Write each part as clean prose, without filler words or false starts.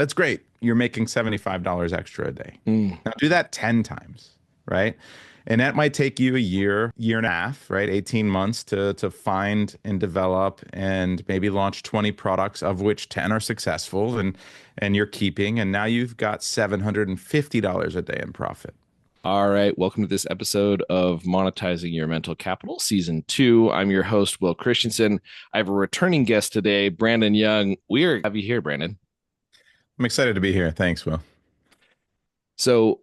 That's great. You're making $75 extra a day. Mm. Now do that 10 times, right? And that might take you a year, year and a half, right? 18 months to find and develop and maybe launch 20 products, of which 10 are successful and you're keeping. And now you've got $750 a day in profit. All right. Welcome to this episode of Monetizing Your Mental Capital, Season 2. I'm your host, Will Christensen. I have a returning guest today, Brandon Young. We are have you here, Brandon. I'm excited to be here. Thanks, Will. So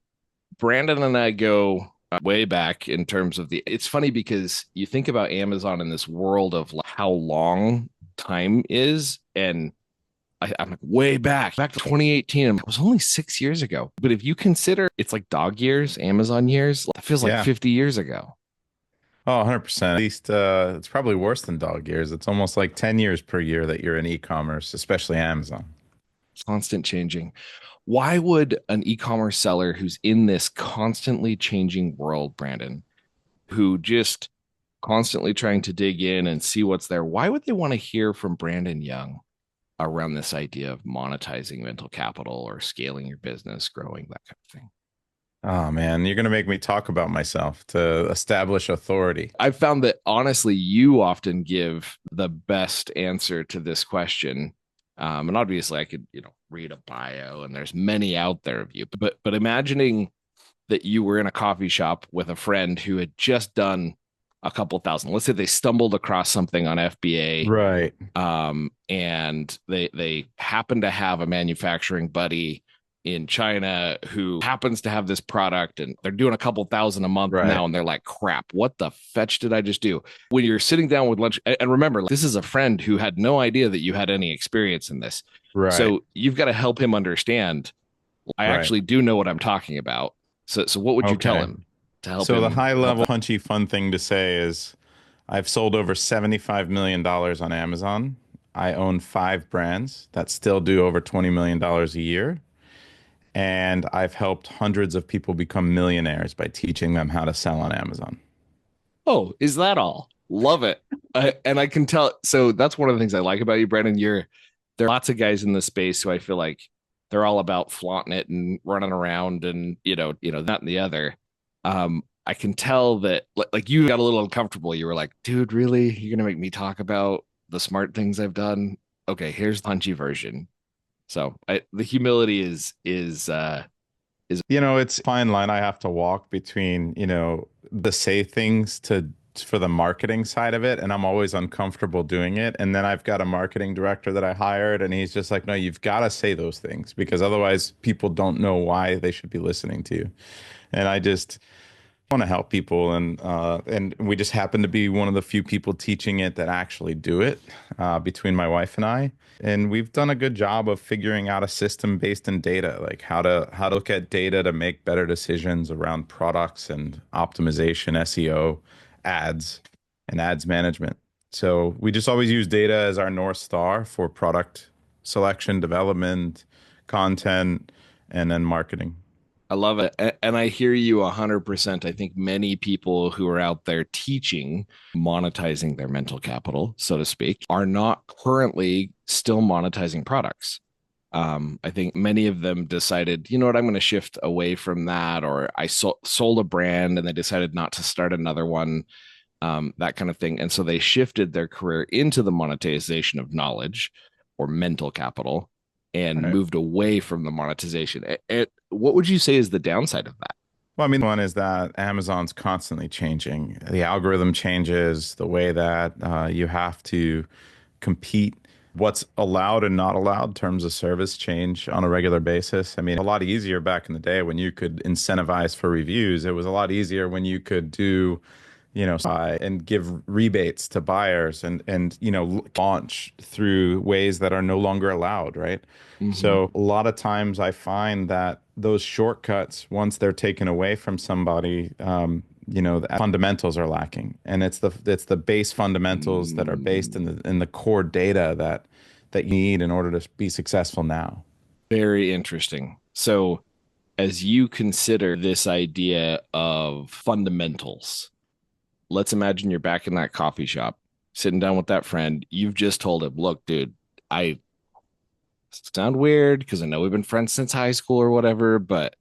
Brandon and I go way back in terms of it's funny because you think about Amazon in this world of how long time is. And I'm like way back to 2018. It was only 6 years ago. But if you consider it's like dog years, Amazon years, it feels like Yeah. 50 years ago. Oh, 100%. At least it's probably worse than dog years. It's almost like 10 years per year that you're in e-commerce, especially Amazon. Constant changing. Why would an e-commerce seller who's in this constantly changing world, Brandon, who just constantly trying to dig in and see what's there, why would they want to hear from Brandon Young around this idea of monetizing mental capital or scaling your business, growing that kind of thing? Oh man, you're gonna make me talk about myself to establish authority. I've found that honestly, you often give the best answer to this question. And obviously, I could, read a bio, and there's many out there of you. But imagining that you were in a coffee shop with a friend who had just done a couple thousand. Let's say they stumbled across something on FBA, Right. and they happen to have a manufacturing buddy in China who happens to have this product, and they're doing a couple thousand a month Right. now, and they're like, crap, what the fetch did I just do? When you're sitting down with lunch, and remember, this is a friend who had no idea that you had any experience in this. Right. So you've got to help him understand, I Right. actually do know what I'm talking about. So what would you tell Okay. him to help So the him high help level that? punchy fun thing to say is I've sold over $75 million on Amazon. I own 5 brands that still do over $20 million a year. And I've helped hundreds of people become millionaires by teaching them how to sell on Amazon. Oh, is that all? Love it. And I can tell. So that's one of the things I like about you, Brandon. There are lots of guys in the space who I feel like they're all about flaunting it and running around and that and the other. I can tell that like you got a little uncomfortable. You were like, dude, really? You're gonna make me talk about the smart things I've done? Okay, here's the punchy version. So the humility is It's a fine line I have to walk between, the say things to for the marketing side of it, and I'm always uncomfortable doing it. And then I've got a marketing director that I hired, and he's just like, no, you've got to say those things because otherwise people don't know why they should be listening to you. And I just want to help people, and we just happen to be one of the few people teaching it that actually do it between my wife and I. And we've done a good job of figuring out a system based in data, like how to look at data to make better decisions around products and optimization, SEO, ads, and ads management. So we just always use data as our North Star for product selection, development, content, and then marketing. I love it. And I hear you 100%. I think many people who are out there teaching, monetizing their mental capital, so to speak, are not currently still monetizing products. I think many of them decided, you know what, I'm going to shift away from that, or I sold a brand and they decided not to start another one, that kind of thing. And so they shifted their career into the monetization of knowledge or mental capital and Right. moved away from the monetization. What would you say is the downside of that? Well, I mean, one is that Amazon's constantly changing. The algorithm changes, the way that you have to compete, what's allowed and not allowed, terms of service change on a regular basis. I mean, a lot easier back in the day when you could incentivize for reviews. It was a lot easier when you could do, and give rebates to buyers and launch through ways that are no longer allowed, right? Mm-hmm. So a lot of times I find that those shortcuts, once they're taken away from somebody, the fundamentals are lacking, and it's the base fundamentals that are based in the core data that you need in order to be successful now. Very interesting. So, as you consider this idea of fundamentals, let's imagine you're back in that coffee shop, sitting down with that friend. You've just told him, look, dude, I sound weird because I know we've been friends since high school or whatever, but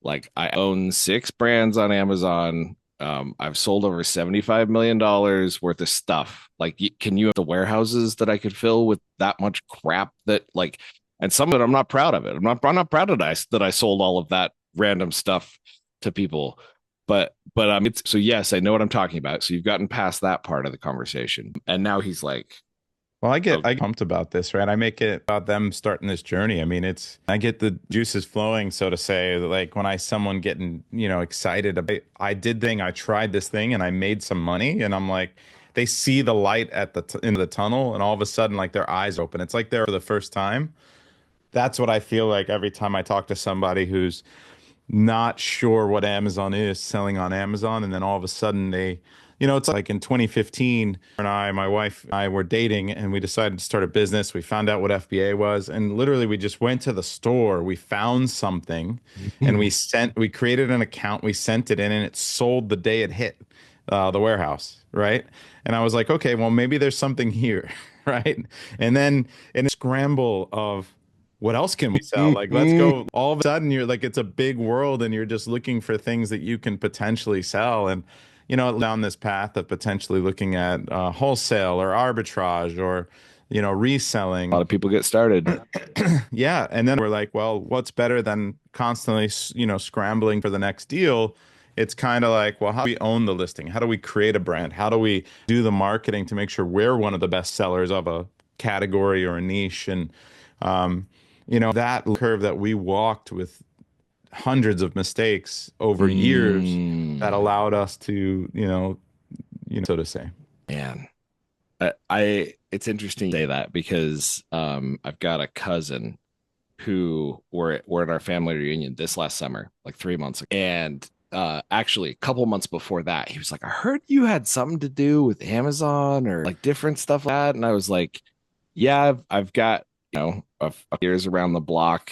like I own 6 brands on Amazon. I've sold over $75 million worth of stuff. Like, can you have the warehouses that I could fill with that much crap that like, and some of it I'm not proud of it. I'm not proud of that I sold all of that random stuff to people. But it's so yes, I know what I'm talking about. So you've gotten past that part of the conversation, and now he's like, Well, oh, I get pumped about this, right? I make it about them starting this journey. I mean, it's I get the juices flowing, so to say. Like when I someone getting, excited about I did thing, I tried this thing and I made some money and I'm like they see the light at the t in the tunnel and all of a sudden like their eyes open. It's like they're for the first time. That's what I feel like every time I talk to somebody who's not sure what Amazon is selling on Amazon. And then all of a sudden it's like in 2015, my wife and I were dating and we decided to start a business. We found out what FBA was. And literally we just went to the store. We found something and we created an account. We sent it in and it sold the day it hit the warehouse. Right. And I was like, okay, well, maybe there's something here. Right. And then in a scramble of, what else can we sell? Like, let's go. All of a sudden, you're like, it's a big world, and you're just looking for things that you can potentially sell. And, down this path of potentially looking at wholesale or arbitrage or, a reselling. lot of people get started. Yeah. And then we're like, well, what's better than constantly, scrambling for the next deal? It's kind of like, well, how do we own the listing? How do we create a brand? How do we do the marketing to make sure we're one of the best sellers of a category or a niche? And, that curve that we walked with hundreds of mistakes over years that Mm, allowed us to, so to say. man, I it's interesting to say that because I've got a cousin who were at our family reunion this last summer, like 3 months ago. And actually a couple months before that, he was like, I heard you had something to do with Amazon or like different stuff like that. And I was like, yeah, I've got, a years around the block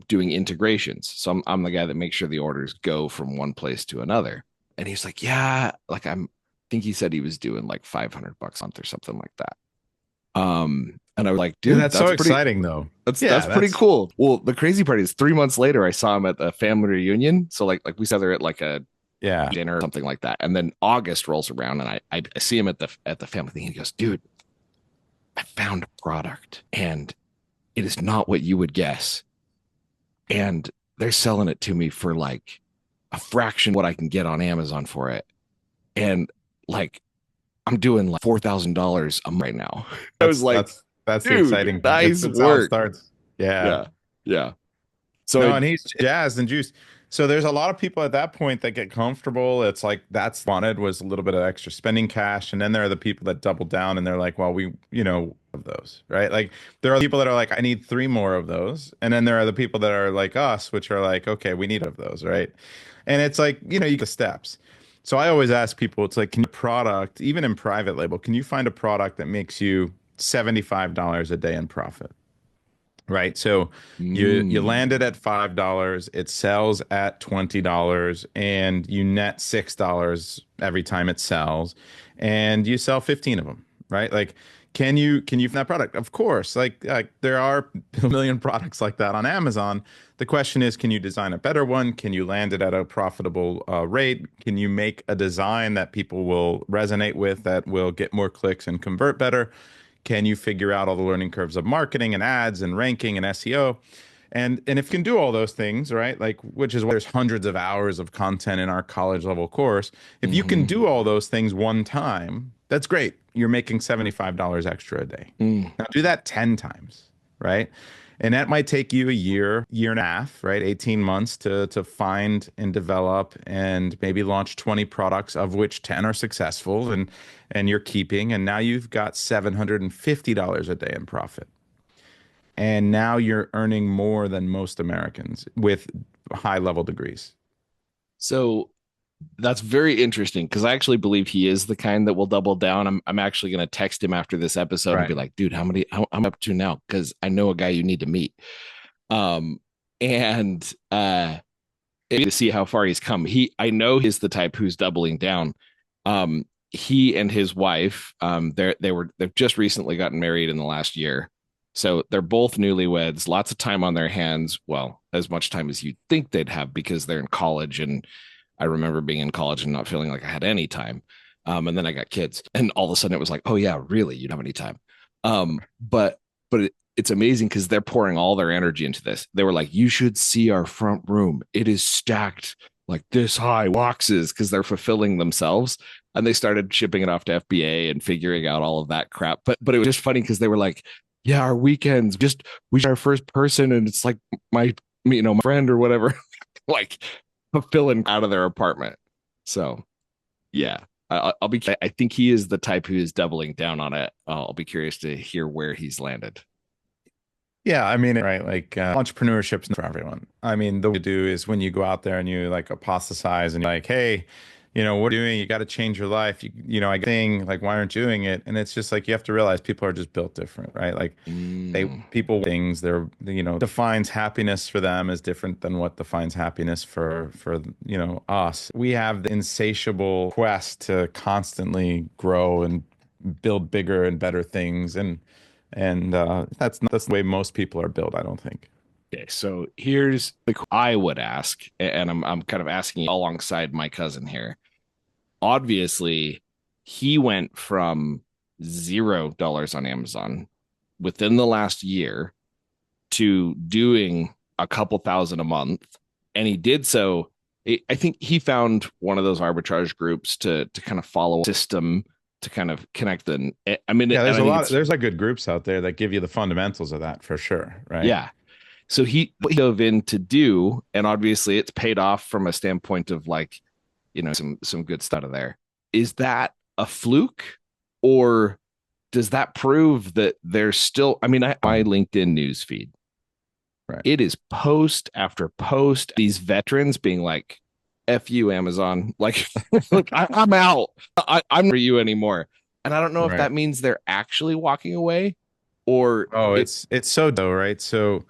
doing integrations. So I'm the guy that makes sure the orders go from one place to another. And he's like, yeah, like I think he said he was doing like $500 a month or something like that. And I was like, Dude, dude, that's so exciting though. that's Yeah, pretty that's cool. Well, the crazy part is 3 months later, I saw him at the family reunion. So like we said, they're at like a yeah. dinner or something like that. And then August rolls around, and I see him at the family thing. And he goes, dude, I found a product, and it is not what you would guess. And they're selling it to me for like a fraction what I can get on Amazon for it. And like I'm doing like $4,000 a month right now. I was That's like, that's that's the dude, exciting thing. nice It's how it work. starts. Yeah. Yeah. Yeah. So No, it and he's jazzed and juiced. So there's a lot of people at that point that get comfortable. It's like that's wanted was a little bit of extra spending cash. And then there are the people that double down and they're like, well, of those, right? Like there are people that are like, I need 3 more of those. And then there are the people that are like us, which are like, okay, we need of those, right? And it's like, you get the steps. So I always ask people, it's like, can you product, even in private label, can you find a product that makes you $75 a day in profit? Right. So you land it mm, at $5, it sells at $20, and you net $6 every time it sells, and you sell 15 of them, right? Like, can you find that product? Of course. Like there are a million products like that on Amazon. The question is, can you design a better one? Can you land it at a profitable rate? Can you make a design that people will resonate with, that will get more clicks and convert better? Can you figure out all the learning curves of marketing and ads and ranking and SEO? And if you can do all those things, right? Like which is why there's hundreds of hours of content in our college level course. If you can mm-hmm, do all those things one time, that's great. You're making $75 extra a day. mm. Now do that 10 times, right? And that might take you a year, year and a half, right? 18 months to find and develop and maybe launch 20 products of which 10 are successful and you're keeping. And now you've got $750 a day in profit. And now you're earning more than most Americans with high level degrees. So that's very interesting because I actually believe he is the kind that will double down. I'm actually going to text him after this episode and Right. be like, dude, I'm up to now because I know a guy you need to meet. Um, and to see how far he's come. I know he's the type who's doubling down. He and his wife, they've just recently gotten married in the last year. So they're both newlyweds, lots of time on their hands. Well, as much time as you'd think they'd have because they're in college. And I remember being in college and not feeling like I had any time. And then I got kids, and all of a sudden it was like, oh yeah, really, you don't have any time. But it's amazing because they're pouring all their energy into this. They were like, you should see our front room. It is stacked like this high boxes because they're fulfilling themselves. And they started shipping it off to FBA and figuring out all of that crap. But it was just funny because they were like, yeah, our weekends, just we our first person, and it's like my my friend or whatever, like fulfilling out of their apartment. So yeah, I'll be. I think he is the type who is doubling down on it. I'll be curious to hear where he's landed. Yeah, I mean, right, like entrepreneurship's not for everyone. I mean, the way to do is when you go out there and you like apostatize and you're like, hey, what are you doing? You got to change your life. I get thing like, why aren't you doing it? And it's just like you have to realize people are just built different, right? Like Mm, people things they're defines happiness for them is different than what defines happiness for us. We have the insatiable quest to constantly grow and build bigger and better things and that's the way most people are built, I don't think. okay, so here's the I would ask, and I'm kind of asking alongside my cousin here. Obviously, he went from $0 on Amazon within the last year to doing a couple thousand a month, and he did so. I think he found one of those arbitrage groups to kind of follow a system to kind of connect the. I mean, Yeah, and I think it's there's like good groups out there that give you the fundamentals of that for sure, right? yeah. So he dove in to do, and obviously it's paid off from a standpoint of like, some good stuff of there. Is that a fluke, or does that prove that there's still? I mean, my LinkedIn news feed, Right. it is post after post. These veterans being like, "F you, Amazon!" Like, look, I'm out. I'm not for you anymore. And I don't know if Right. that means they're actually walking away, or Oh, it. it's so dope, right? So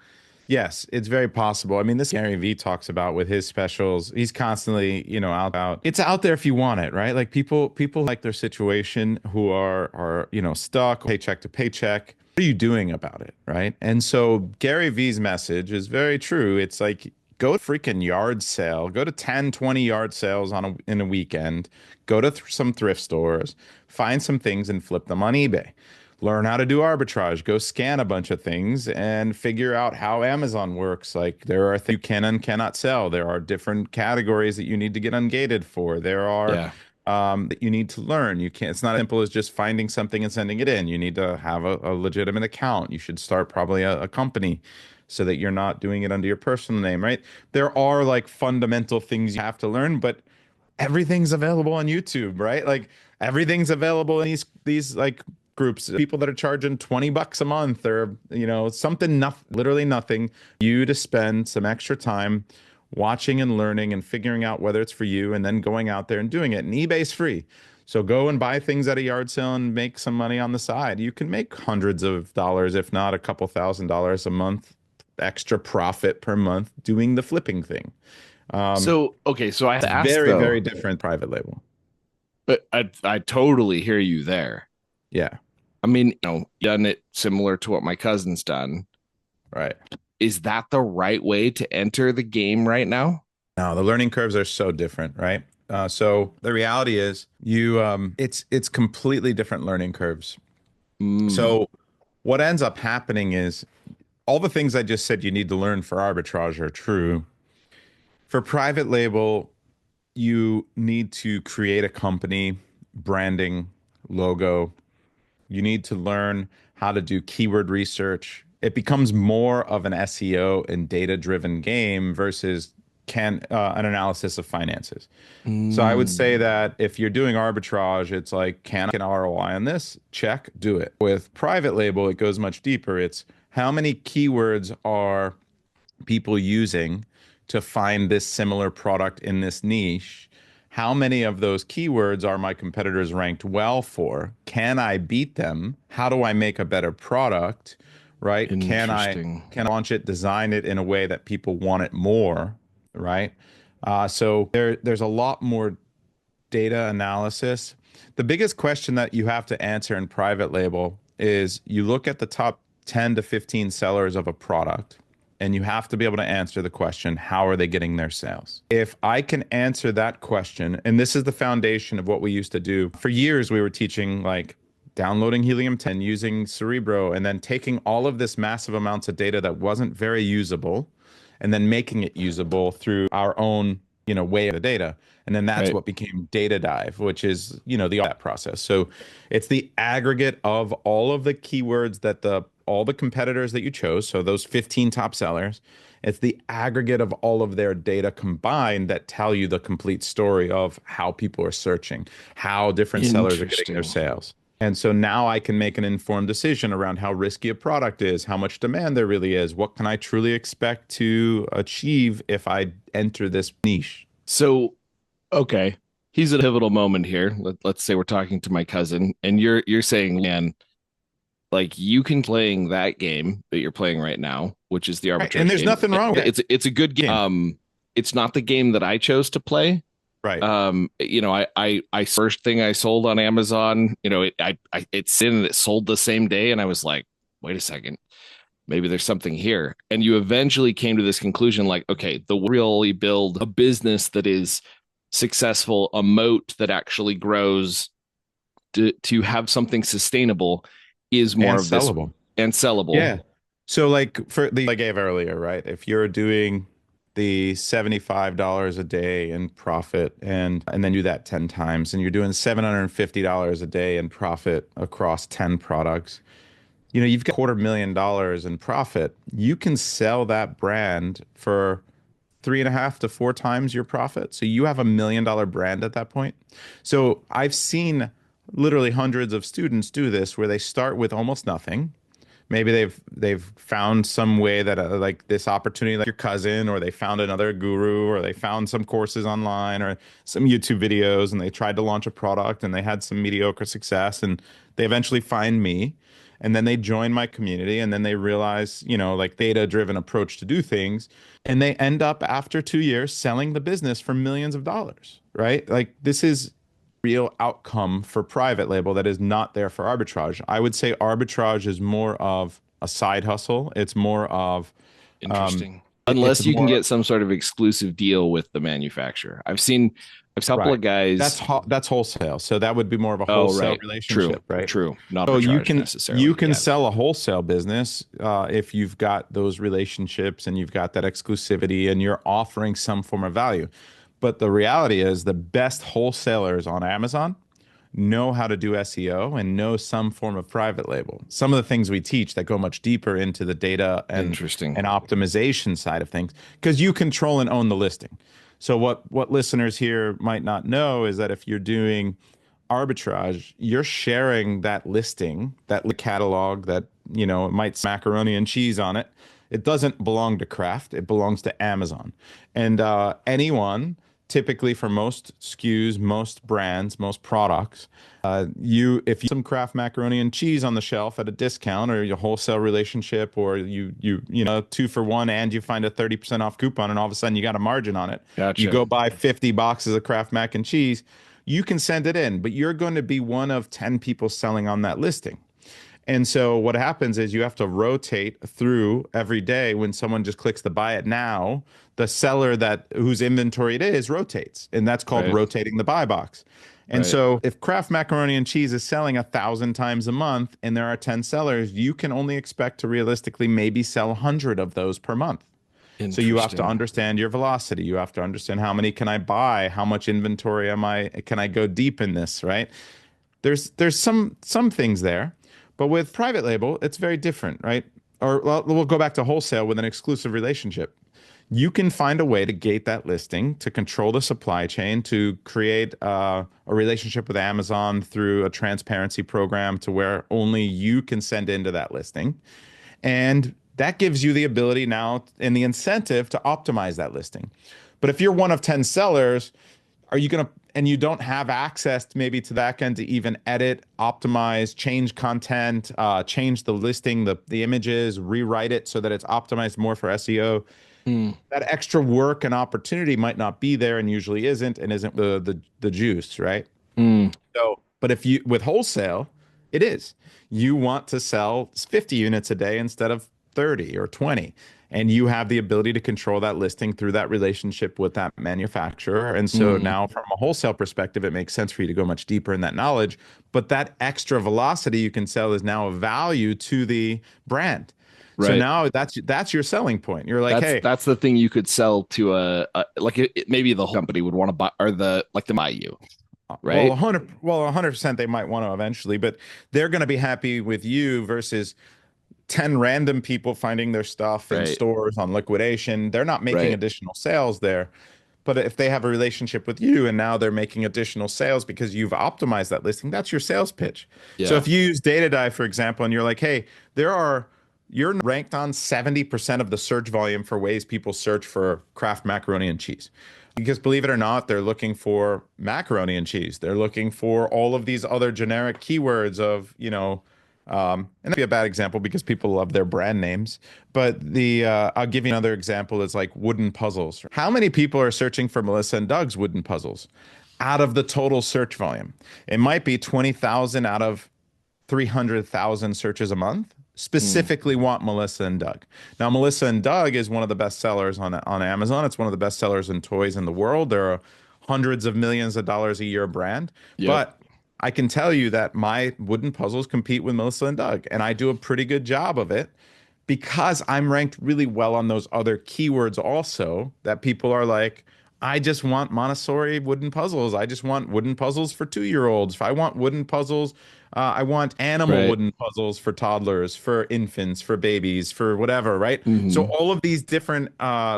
yes, it's very possible. I mean, this Gary Vee talks about with his specials. He's constantly, out. It's out there if you want it, right? Like people like their situation who are, stuck paycheck to paycheck. What are you doing about it, right? And so Gary Vee's message is very true. It's like go to freaking yard sale, go to 10, 20 yard sales in a weekend, go to some thrift stores, find some things and flip them on eBay. Learn how to do arbitrage, go scan a bunch of things and figure out how Amazon works. Like there are things you can and cannot sell. There are different categories that you need to get ungated for. There are Yeah, that you need to learn. You can't, it's not as simple as just finding something and sending it in. You need to have a legitimate account. You should start probably a company so that you're not doing it under your personal name, right? There are like fundamental things you have to learn, but everything's available on YouTube, right? Like everything's available in these like groups, people that are charging $20 a month or something, literally nothing, you to spend some extra time watching and learning and figuring out whether it's for you and then going out there and doing it. And eBay's free. So go and buy things at a yard sale and make some money on the side. You can make hundreds of dollars, if not a couple $1,000s a month, extra profit per month doing the flipping thing. Um, so okay, so I have it's to ask very, very though, different private label. but I totally hear you there. Yeah, I mean, done it similar to what my cousin's done. right. Is that the right way to enter the game right now? No, the learning curves are so different, right? So the reality is it's completely different learning curves. Mm, So what ends up happening is all the things I just said you need to learn for arbitrage are true. For private label, you need to create a company, branding, logo. You need to learn how to do keyword research. It becomes more of an SEO and data-driven game versus can an analysis of finances. So I would say mm, that if you're doing arbitrage, it's like, can I get an ROI on this? Check, do it. With private label, it goes much deeper. It's how many keywords are people using to find this similar product in this niche? How many of those keywords are my competitors ranked well for? Can I beat them? How do I make a better product? Right? interesting. Can I launch it, design it in a way that people want it more? Right? So there's a lot more data analysis. The biggest question that you have to answer in private label is you look at the top. 10 to 15 sellers of a product, and you have to be able to answer the question, how are they getting their sales? If I can answer that question, and this is the foundation of what we used to do. For years, we were teaching like downloading Helium 10, using Cerebro, and then taking all of this massive amounts of data that wasn't very usable and then making it usable through our own, way of the data. And then that's Right. what became data dive, which is, that process. So it's the aggregate of all of the keywords that all the competitors that you chose, so those 15 top sellers, it's the aggregate of all of their data combined that tell you the complete story of how people are searching, how different sellers are getting their Interesting. sales. And so now I can make an informed decision around how risky a product is, how much demand there really is, what can I truly expect to achieve if I enter this niche. So, okay, he's at a pivotal moment here. Let's say we're talking to my cousin, and you're saying, man, like you can playing that game that you're playing right now, which is the Right. And arbitrage there's game. nothing wrong with It's a good game. game. It's not the game that I chose to play. Right. I first thing I sold on Amazon, it's in and it sold the same day, and I was like, wait a second, maybe there's something here. And you eventually came to this conclusion, like, okay, the really build a business that is successful, a moat that actually grows to have something sustainable is more And of this sellable. and sellable. Yeah. So like for the I gave earlier, right? If you're doing the $75 a day in profit and then do that 10 times and you're doing $750 a day in profit across 10 products, you've got $250,000 in profit. You can sell that brand for 3.5 to 4 times your profit. So you have $1 million brand at that point. So I've seen literally hundreds of students do this where they start with almost nothing. Maybe they've found some way that like this opportunity, like your cousin, or they found another guru, or they found some courses online or some YouTube videos, and they tried to launch a product and they had some mediocre success, and they eventually find me, and then they join my community, and then they realize, like data-driven approach to do things, and they end up after 2 years selling the business for millions of dollars, right? Like this is real outcome for private label that is not there for arbitrage. I would say arbitrage is more of a side hustle. It's more of Interesting. it's Unless you can more get some sort of exclusive deal with the manufacturer. I've seen a couple right. of guys. That's wholesale. So that would be more of a Oh, wholesale right. True. relationship, right? True. Not So you arbitrage can you necessarily. can Yeah. sell a wholesale business if you've got those relationships and you've got that exclusivity and you're offering some form of value. But the reality is the best wholesalers on Amazon know how to do SEO and know some form of private label. Some of the things we teach that go much deeper into the data and Interesting. optimization side of things, because you control and own the listing. So what listeners here might not know is that if you're doing arbitrage, you're sharing that listing, that catalog that, it might say macaroni and cheese on it. It doesn't belong to Kraft. It belongs to Amazon. And anyone, typically for most SKUs, most brands, most products, if you some Kraft macaroni and cheese on the shelf at a discount or your wholesale relationship, or you 2 for 1 and you find a 30% off coupon and all of a sudden you got a margin on it. You Gotcha. go buy 50 boxes of Kraft mac and cheese, you can send it in, but you're going to be one of 10 people selling on that listing. And so what happens is you have to rotate through every day. When someone just clicks the buy it now, the seller that whose inventory it is rotates, and that's called Right. rotating the buy box. And Right. so if Kraft macaroni and cheese is selling 1,000 times a month and there are 10 sellers, you can only expect to realistically maybe sell 100 of those per month. So you have to Interesting. understand your velocity. You have to understand how many can I buy? How much inventory can I go deep in this, right? There's some things there, but with private label, it's very different, right? Or well, we'll go back to wholesale with an exclusive relationship. You can find a way to gate that listing, to control the supply chain, to create a relationship with Amazon through a transparency program to where only you can send into that listing. And that gives you the ability now and the incentive to optimize that listing. But if you're one of 10 sellers, are you going to, and you don't have access to maybe to the back end to even edit, optimize, change content, change the listing, the images, rewrite it so that it's optimized more for SEO, Hmm. that extra work and opportunity might not be there and usually isn't, and isn't the juice, right? Hmm. So, but if you with wholesale, It is. You want to sell 50 units a day instead of 30 or 20. And you have the ability to control that listing through that relationship with that manufacturer. And so Mm, now, from a wholesale perspective, it makes sense for you to go much deeper in that knowledge. But that extra velocity you can sell is now a value to the brand. So right. now that's your selling point. You're like, That's hey, that's the thing you could sell to like maybe the whole company would want to buy or the like to buy you, well, right? 100% they might want to eventually, but they're going to be happy with you versus 10 random people finding their stuff in Right. stores on liquidation. They're not making Right. additional sales there. But if they have a relationship with you and now they're making additional sales because you've optimized that listing, that's your sales pitch. So Yeah. if you use Data Dive, for example, and you're like, hey, you're ranked on 70% of the search volume for ways people search for Kraft macaroni and cheese. Because believe it or not, they're looking for macaroni and cheese. They're looking for all of these other generic keywords of, and that'd be a bad example because people love their brand names. But I'll give you another example is like wooden puzzles. How many people are searching for Melissa and Doug's wooden puzzles out of the total search volume? It might be 20,000 out of 300,000 searches a month Mm, specifically want Melissa and Doug. Now, Melissa and Doug is one of the best sellers on Amazon. It's one of the best sellers in toys in the world. They're a hundreds of millions of dollars a year brand. yep. But I can tell you that my wooden puzzles compete with Melissa and Doug, and I do a pretty good job of it because I'm ranked really well on those other keywords also that people are like, I just want Montessori wooden puzzles. I just want wooden puzzles for 2-year-olds. If I want wooden puzzles, I want animal Right. wooden puzzles for toddlers, for infants, for babies, for whatever, right? So Hmm. all of these different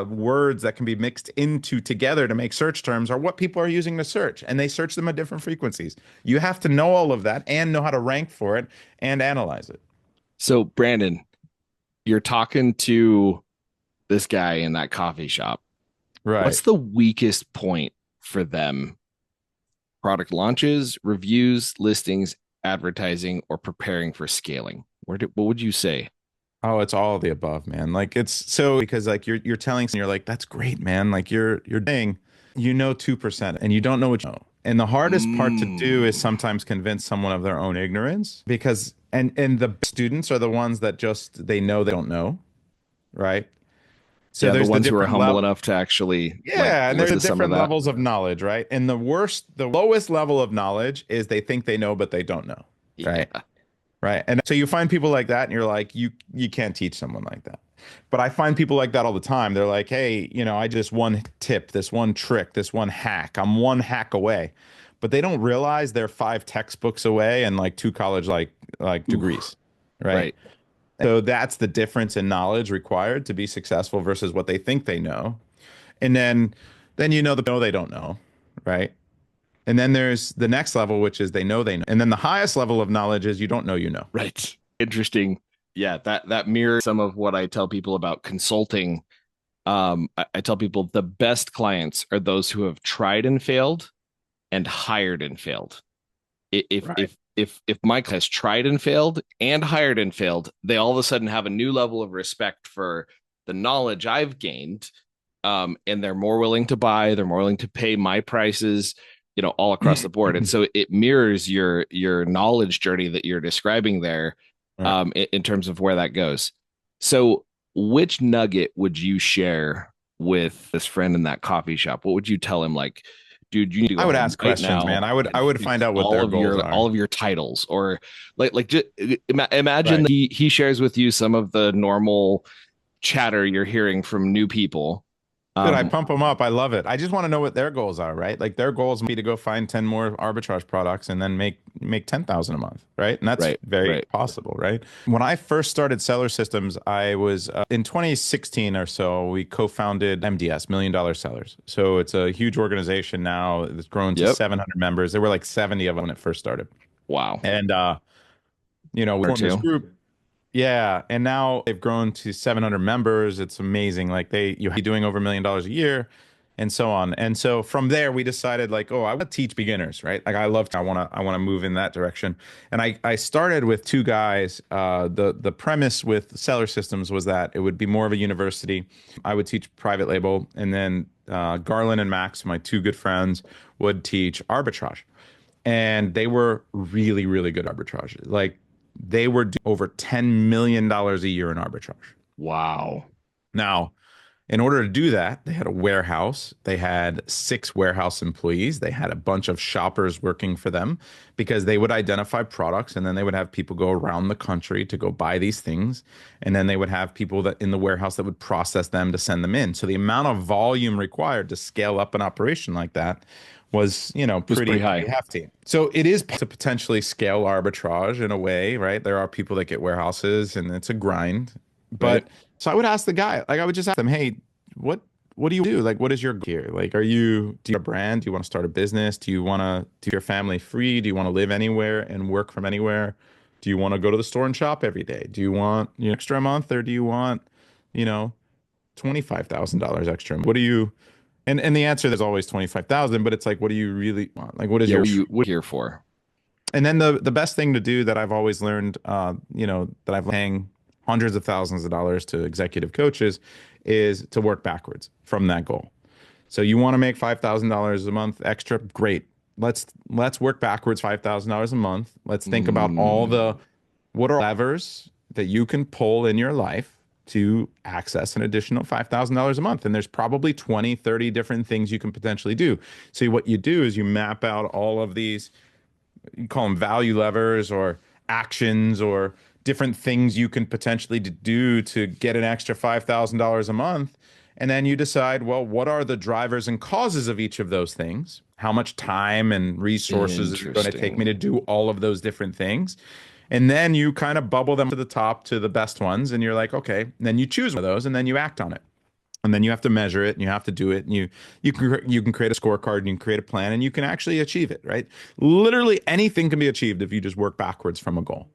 words that can be mixed into together to make search terms are what people are using to search, and they search them at different frequencies. You have to know all of that and know how to rank for it and analyze it. So Brandon, you're talking to this guy in that coffee shop. What's Right. the weakest point for them? Product launches, reviews, listings, advertising, or preparing for scaling? What would you say? Oh, it's all of the above, man. Like it's so because like you're telling someone you're like, that's great, man. Like you're saying you know 2% and you don't know what you know. And the hardest part to do is Mm. sometimes convince someone of their own ignorance because and the students are the ones that just they know they don't know, right? So Yeah, the there's the ones who are different humble level. enough to actually like Yeah, and there's listen the to some of different that. levels of knowledge, right? And the lowest level of knowledge is they think they know, but they don't know, right? Yeah. Right. And so you find people like that and you're like, you can't teach someone like that. But I find people like that all the time. They're like, hey, I just one tip, this one trick, this one hack. I'm one hack away. But they don't realize they're 5 textbooks away and like 2 college like Oof. degrees. Right. Right. So that's the difference in knowledge required to be successful versus what they think they know. And then know they don't know. Right. And then there's the next level, which is they know. And then the highest level of knowledge is you don't know you know. Right. Interesting. Yeah, that mirrors some of what I tell people about consulting. I tell people the best clients are those who have tried and failed and hired and failed. If Right. if if Mike has tried and failed and hired and failed, they all of a sudden have a new level of respect for the knowledge I've gained, and they're more willing to buy. They're more willing to pay my prices, all across the board. And so it mirrors your knowledge journey that you're describing there, Right. in terms of where that goes. So, which nugget would you share with this friend in that coffee shop? What would you tell him? Like, dude, you need to I go would home ask right questions, man. now I and would find fix out what all their of goals all are. of your titles, or like just imagine Right. that he shares with you some of the normal chatter you're hearing from new people. Dude, I um pump them up. I love it. I just want to know what their goals are, right? Like their goals might be to go find 10 more arbitrage products and then make 10,000 a month, right? And that's right, very right. possible, right? When I first started Seller Systems, I was in 2016 or so, we co-founded MDS, Million Dollar Sellers. So it's a huge organization now. It's grown to Yep. 700 members. There were like 70 of them when it first started. Wow. And we Or formed this two. group. Yeah, and now they've grown to 700 members. It's amazing. Like you be doing over $1 million a year, and so on. And so from there, we decided like, oh, I want to teach beginners, right? Like I want to move in that direction. And I started with 2 guys. The premise with Seller Systems was that it would be more of a university. I would teach private label, and then Garland and Max, my 2 good friends, would teach arbitrage. and they were really, really good arbitrages. Like they were doing over $10 million a year in arbitrage. Wow. Now, in order to do that, they had a warehouse. They had 6 warehouse employees. They had a bunch of shoppers working for them because they would identify products and then they would have people go around the country to go buy these things. And then they would have people that in the warehouse that would process them to send them in. So the amount of volume required to scale up an operation like that was, It was pretty pretty high. hefty. So it is to potentially scale arbitrage in a way, right? There are people that get warehouses and it's a grind. Right. But so I would ask the guy, like I would just ask them, hey, what what do you do? Like, what is your goal here? Like, do you have a brand? Do you want to start a business? Do you want to do your family free? Do you want to live anywhere and work from anywhere? Do you want to go to the store and shop every day? Do you want extra a month or do you want, you know, $25,000 extra? What do you, and the answer there's always 25,000, but it's like, what do you really want? Like, what is Yeah. your What are you here for? and then the best thing to do that I've always learned, that I've paying hundreds of thousands of dollars to executive coaches is to work backwards from that goal. So you want to make $5,000 a month extra? Great. Let's work backwards $5,000 a month. Let's think about all Mm, the what are levers that you can pull in your life to access an additional $5,000 a month. And there's probably 20, 30 different things you can potentially do. So what you do is you map out all of these, you call them value levers or actions or different things you can potentially do to get an extra $5,000 a month. And then you decide, well, what are the drivers and causes of each of those things? How much time and resources is it going to take me interesting. to do all of those different things? And then you kind of bubble them to the top to the best ones. And you're like, okay, and then you choose one of those and then you act on it. And then you have to measure it and you have to do it and you can create a scorecard and you can create a plan and you can actually achieve it, right? Literally anything can be achieved if you just work backwards from a goal.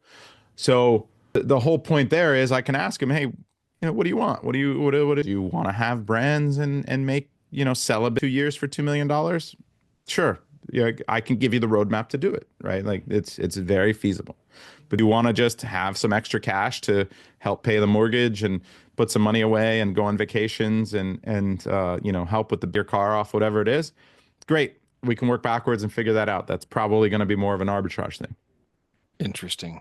So the whole point there is I can ask him, hey, what do you want? What do you want to have brands and make, sell a 2 years for $2 million? Sure. Yeah, I can give you the roadmap to do it, right? Like it's very feasible. But you want to just have some extra cash to help pay the mortgage and put some money away and go on vacations and help with the beer car off, whatever it is. Great. We can work backwards and figure that out. That's probably going to be more of an arbitrage thing. Interesting.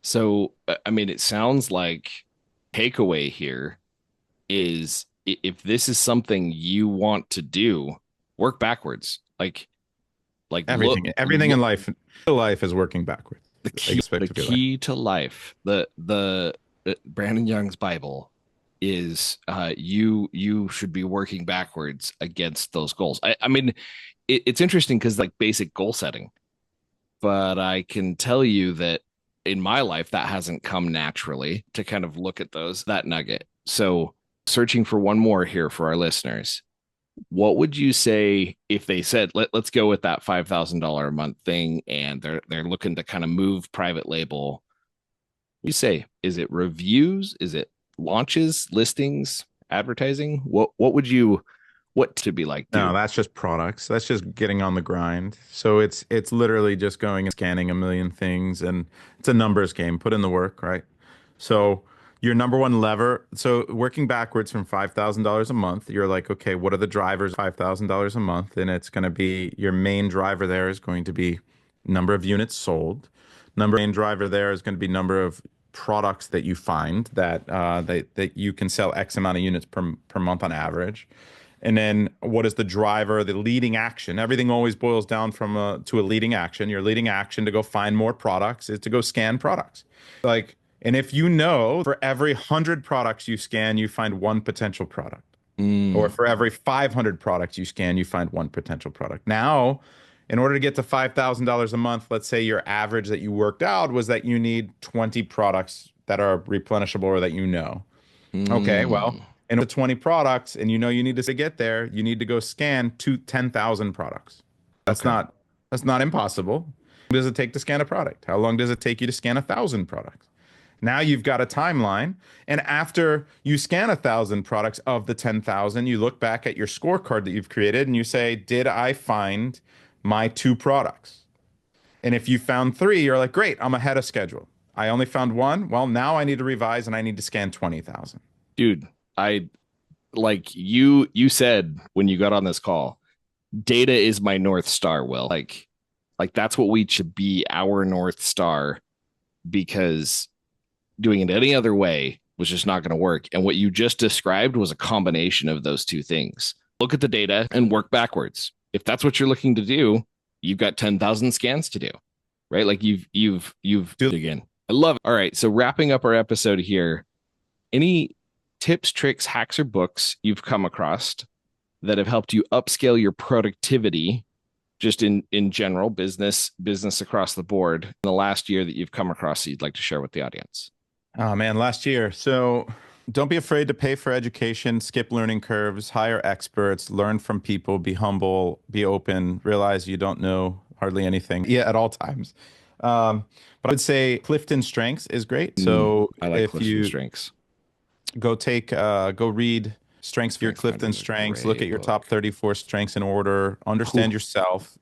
So, I mean, it sounds like takeaway here is if this is something you want to do, work backwards. Like Everything in look life is working backwards. the Aspect of your life. key to life, the Brandon Young's Bible is you should be working backwards against those goals. I mean, it's interesting because like basic goal setting, but I can tell you that in my life that hasn't come naturally to kind of look at those that nugget. So searching for one more here for our listeners. What would you say if they said let's go with that $5,000 a month thing and they're looking to kind of move private label? You say, is it reviews? Is it launches, listings, advertising? What to be like No, do? that's just products. That's just getting on the grind. So it's literally just going and scanning a million things and it's a numbers game. Put in the work, right? So your number one lever, so working backwards from $5,000 a month, you're like, okay, what are the drivers $5,000 a month? And it's going to be your main driver there is going to be number of units sold. Main driver there is going to be number of products that you find that you can sell X amount of units per month on average. And then what is the driver, the leading action? Everything always boils down to a leading action. Your leading action to go find more products is to go scan products. Like, and if you know for every 100 products you scan, you find one potential product. Or Mm, for every 500 products you scan, you find one potential product. Now, in order to get to $5,000 a month, let's say your average that you worked out was that you need 20 products that are replenishable or that you know. Okay, well, mm, and with 20 products, and you need to get there, you need to go scan 10,000 products. That's okay. not that's not impossible. How long does it take to scan a product? How long does it take you to scan 1,000 products? Now you've got a timeline, and after you scan 1,000 products of the 10,000, you look back at your scorecard that you've created and you say, "Did I find my 2 products?" And if you found 3, you're like, "Great, I'm ahead of schedule." I only found 1. Well, now I need to revise and I need to scan 20,000. Dude, I like you said when you got on this call, data is my North Star, Will. Like Like that's what we should be our North Star, because doing it any other way was just not going to work. And what you just described was a combination of those two things. Look at the data and work backwards. If that's what you're looking to do, you've got 10,000 scans to do, right? Like you've again. I love it. All right. So wrapping up our episode here, any tips, tricks, hacks, or books you've come across that have helped you upscale your productivity just in general, business across the board in the last year that you've come across that you'd like to share with the audience? Oh man, last year. So don't be afraid to pay for education, skip learning curves, hire experts, learn from people, be humble, be open, realize you don't know hardly anything. Yeah, at all times. But I would say Clifton Strengths is great. So I like if Clifton you Strengths. go read Strengths for your Strength Finder Clifton is a Strengths, look great at your book. top 34 strengths in order, Whew. understand yourself,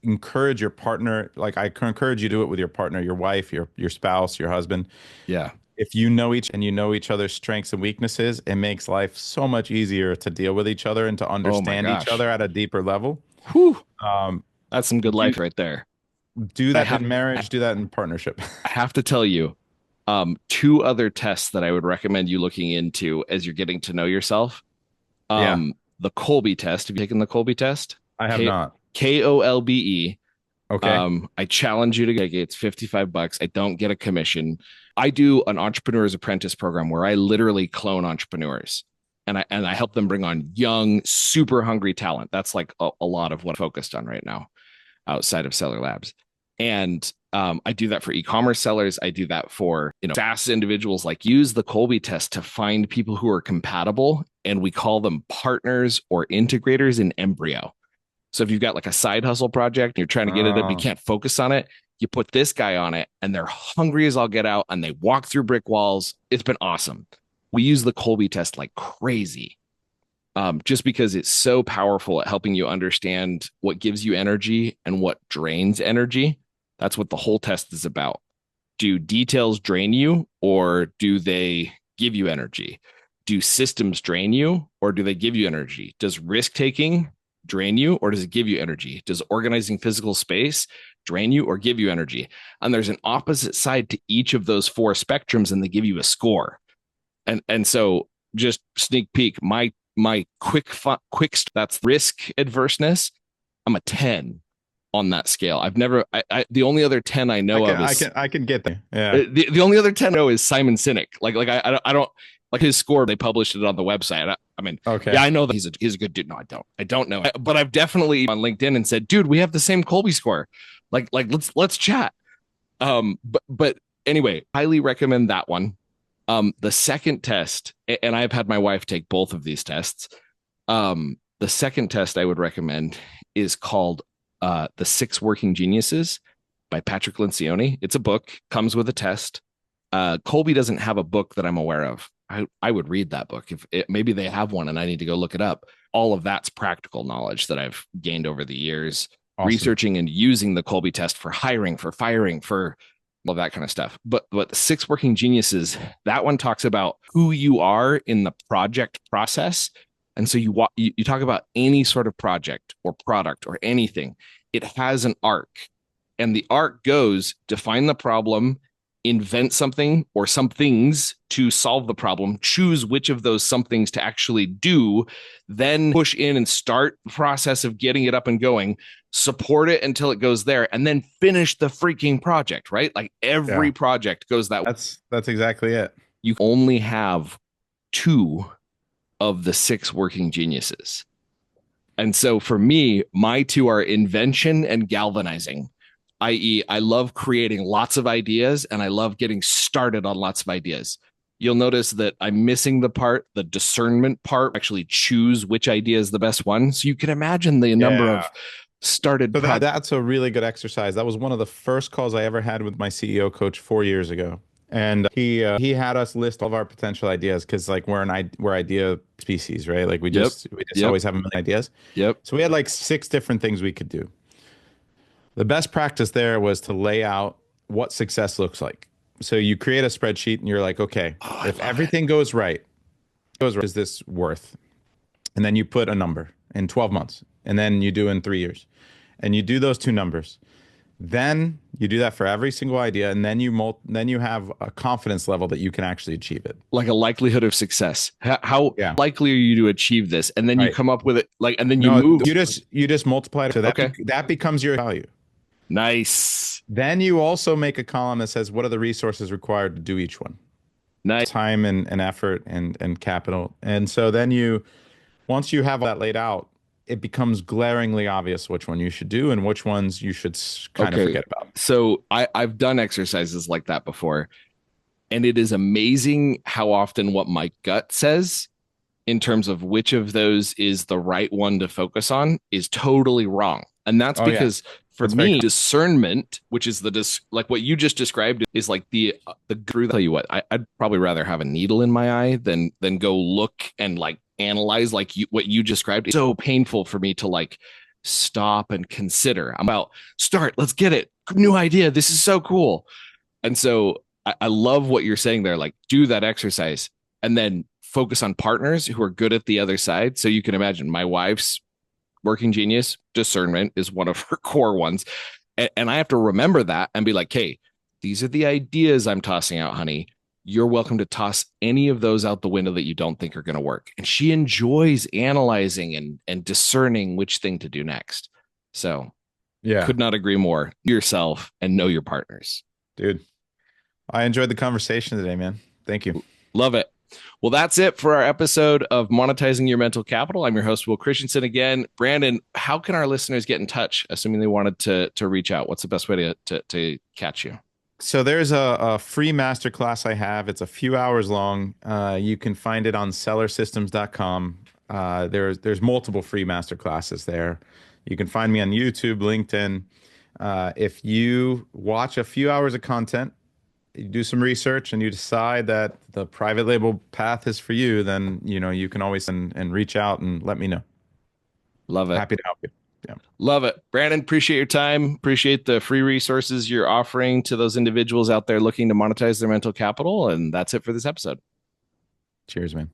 encourage your partner. Like I encourage you to do it with your partner, your wife, your spouse, your husband. Yeah. If you know each other's strengths and weaknesses, it makes life so much easier to deal with each other and to Oh my understand each gosh. other at a deeper level. Whew. Um, That's some good do life right there. do I that have in marriage, do that in partnership. I have to tell you, two other tests that I would recommend you looking into as you're getting to know yourself. Yeah, The Colby test. Have you taken the Colby test? I have K not. Kolbe. Okay. I challenge you to take it. It's $55. I don't get a commission. I do an entrepreneur's apprentice program where I literally clone entrepreneurs, and I help them bring on young, super hungry talent. That's like a lot of what I'm focused on right now outside of Seller Labs. And I do that for e-commerce sellers. I do that for SaaS individuals. Like use the Colby test to find people who are compatible, and we call them partners or integrators in embryo. So if you've got like a side hustle project, you're trying to get it up, you Oh, can't focus on it. You put this guy on it, and they're hungry as all get out, and they walk through brick walls. It's been awesome. We use the Colby test like crazy, just because it's so powerful at helping you understand what gives you energy and what drains energy. That's what the whole test is about. Do details drain you, or do they give you energy? Do systems drain you, or do they give you energy? Does risk taking drain you, or does it give you energy? Does organizing physical space drain you or give you energy? And there's an opposite side to each of those four spectrums, and they give you a score. And so just sneak peek, my that's risk adverseness. I'm a 10 on that scale. I've never the only other 10 I I know can of I is can I can get there. Yeah. the only other 10 I know is Simon Sinek. I don't like his score. They published it on the website. I mean, yeah, Okay. I know that he's a good dude. No, I don't know. But I've definitely on LinkedIn and said, dude, we have the same Colby score. Like let's chat. But anyway, highly recommend that one. The second test, and I've had my wife take both of these tests. The second test I would recommend is called The Six Working Geniuses by Patrick Lencioni. It's a book, comes with a test. Colby doesn't have a book that I'm aware of. I would read that book if maybe they have one and I need to go look it up. All of that's practical knowledge that I've gained over the years, Awesome. researching and using the Colby test for hiring, for firing, for all that kind of stuff. But the Six Working Geniuses, that one talks about who you are in the project process. And so you talk about any sort of project or product or anything, it has an arc, and the arc goes define the problem, invent something or some things to solve the problem, choose which of those somethings to actually do, then push in and start the process of getting it up and going, support it until it goes there, and then finish the freaking project, right? Like every Yeah. project goes that way. That's exactly it. You only have two of the six working geniuses. And so for me, my two are invention and galvanizing, i.e., I love creating lots of ideas and I love getting started on lots of ideas. You'll notice that I'm missing the discernment part, actually choose which idea is the best one. So you can imagine the number Yeah. of started So projects. that's a really good exercise. That was one of the first calls I ever had with my CEO coach 4 years ago. And he had us list all of our potential ideas because like we're idea species, right? Like Yep. we just Yep. always have a million ideas. Yep. So we had like six different things we could do. The best practice there was to lay out what success looks like. So you create a spreadsheet and you're like, okay, Oh, I if love it. everything goes right, is this worth? And then you put a number in 12 months, and then you do in 3 years, and you do those two numbers. Then you do that for every single idea, and then you have a confidence level that you can actually achieve it. Like a likelihood of success. How Yeah. likely are you to achieve this? And then you Right. come up with it, like, and then you No, move. you just multiply it. So Okay. that becomes your value. Nice. Then you also make a column that says what are the resources required to do each one? Nice. Time and effort and capital. And so then you once you have all that laid out, it becomes glaringly obvious which one you should do and which ones you should kind of Okay. forget about. So I've done exercises like that before. And it is amazing how often what my gut says in terms of which of those is the right one to focus on is totally wrong. And that's Oh yeah, because for that's very me, common. discernment, which is like what you just described, is like the guru. Tell you what, I'd probably rather have a needle in my eye than go look and like analyze like what you described. It's so painful for me to like stop and consider. I'm about start. Let's get it. New idea. This is so cool. And so I love what you're saying there. Like, do that exercise and then focus on partners who are good at the other side. So you can imagine my wife's working genius, discernment is one of her core ones. And I have to remember that and be like, hey, these are the ideas I'm tossing out, honey. You're welcome to toss any of those out the window that you don't think are going to work. And she enjoys analyzing and discerning which thing to do next. So Yeah, could not agree more. Yourself and know your partners. dude. I enjoyed the conversation today, man. Thank you. Love it. Well, that's it for our episode of Monetizing Your Mental Capital. I'm your host, Will Christensen again. Brandon, how can our listeners get in touch, assuming they wanted to reach out? What's the best way to catch you? So there's a free masterclass I have. It's a few hours long. You can find it on sellersystems.com. There's multiple free masterclasses there. You can find me on YouTube, LinkedIn. If you watch a few hours of content, you do some research, and you decide that the private label path is for you, then you can always and reach out and let me know. Love it. Happy to help you. Yeah. Love it. Brandon, appreciate your time. Appreciate the free resources you're offering to those individuals out there looking to monetize their mental capital. And that's it for this episode. Cheers, man.